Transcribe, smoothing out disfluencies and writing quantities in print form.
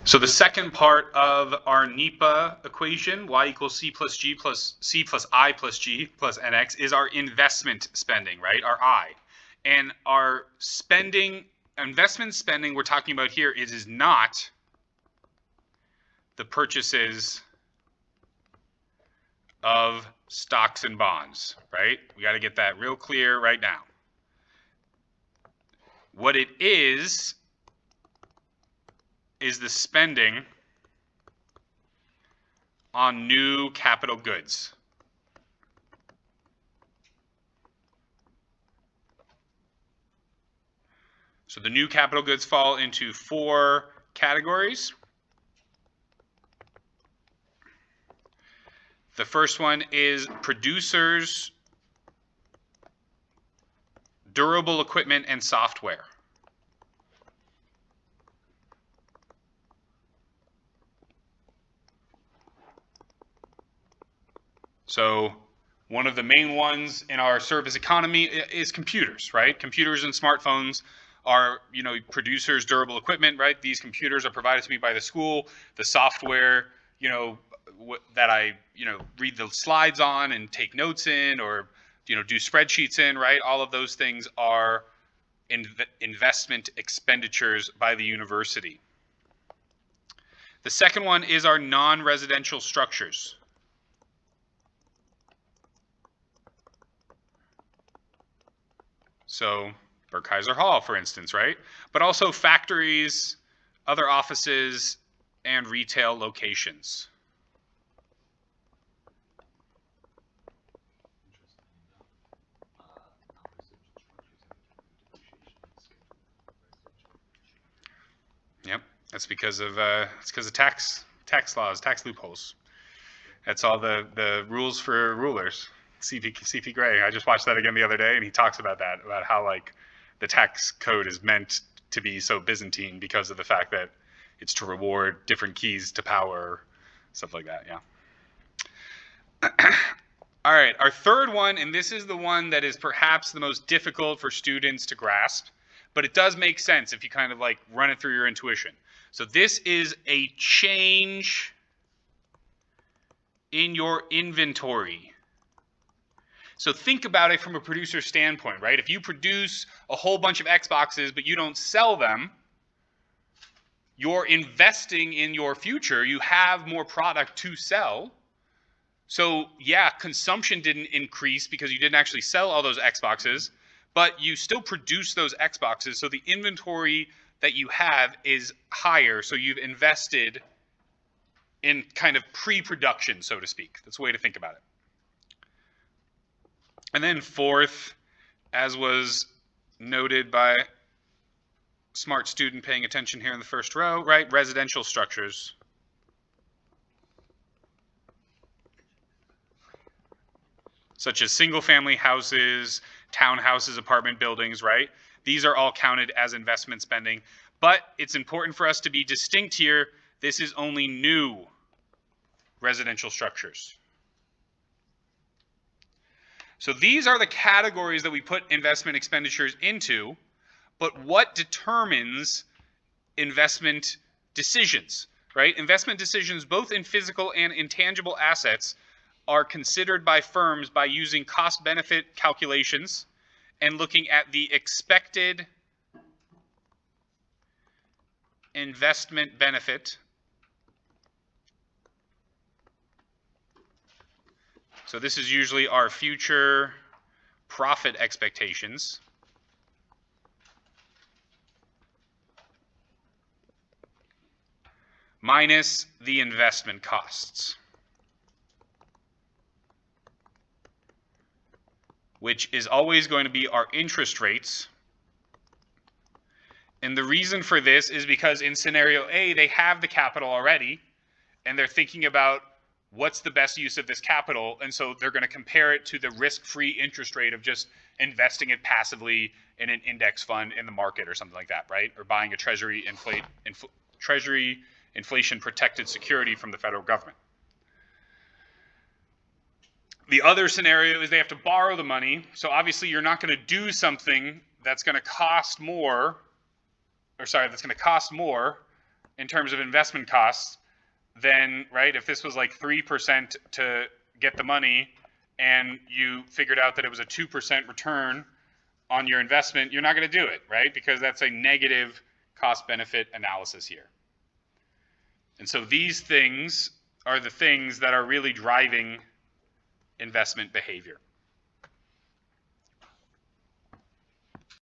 So the second part of our NEPA equation, y equals c plus g plus c plus I plus g plus nx, is our investment spending, right? Our I. And our investment spending we're talking about here is not the purchases of stocks and bonds, right? We got to get that real clear right now. What it is the spending on new capital goods. So the new capital goods fall into 4 categories. The first one is producers, durable equipment, and software. So one of the main ones in our service economy is computers, right? Computers and smartphones are, producers, durable equipment, right? These computers are provided to me by the school. The software, that I, read the slides on and take notes in, or, do spreadsheets in, right? All of those things are investment expenditures by the university. The second one is our non-residential structures. So Burkheiser Hall, for instance, right? But also factories, other offices, and retail locations. Yep, that's because of tax laws, tax loopholes. That's all the rules for rulers. CP Gray. I just watched that again the other day, and he talks about that, about how like the tax code is meant to be so Byzantine because of the fact that it's to reward different keys to power, stuff like that. Yeah. All right, our third one, and this is the one that is perhaps the most difficult for students to grasp, but it does make sense if you kind of like run it through your intuition. So this is a change in your inventory. So think about it from a producer standpoint, right? If you produce a whole bunch of Xboxes, but you don't sell them, you're investing in your future. You have more product to sell. So yeah, consumption didn't increase because you didn't actually sell all those Xboxes, but you still produce those Xboxes. So the inventory that you have is higher. So you've invested in kind of pre-production, so to speak. That's a way to think about it. And then fourth, as was noted by smart student paying attention here in the first row, right? Residential structures. Such as single-family houses, townhouses, apartment buildings, right? These are all counted as investment spending. But it's important for us to be distinct here. This is only new residential structures. So these are the categories that we put investment expenditures into, but what determines investment decisions, right? Investment decisions, both in physical and intangible assets, are considered by firms by using cost-benefit calculations and looking at the expected investment benefit. So this is usually our future profit expectations. Minus the investment costs, which is always going to be our interest rates. And the reason for this is because in scenario A, they have the capital already, and they're thinking about what's the best use of this capital, and so they're going to compare it to the risk-free interest rate of just investing it passively in an index fund in the market or something like that, right? Or buying a treasury inflation-protected security from the federal government. The other scenario is they have to borrow the money, so obviously you're not going to do something that's going to cost more, in terms of investment costs, then, right, if this was like 3% to get the money and you figured out that it was a 2% return on your investment, you're not going to do it, right? Because that's a negative cost benefit analysis here. And so these things are the things that are really driving investment behavior.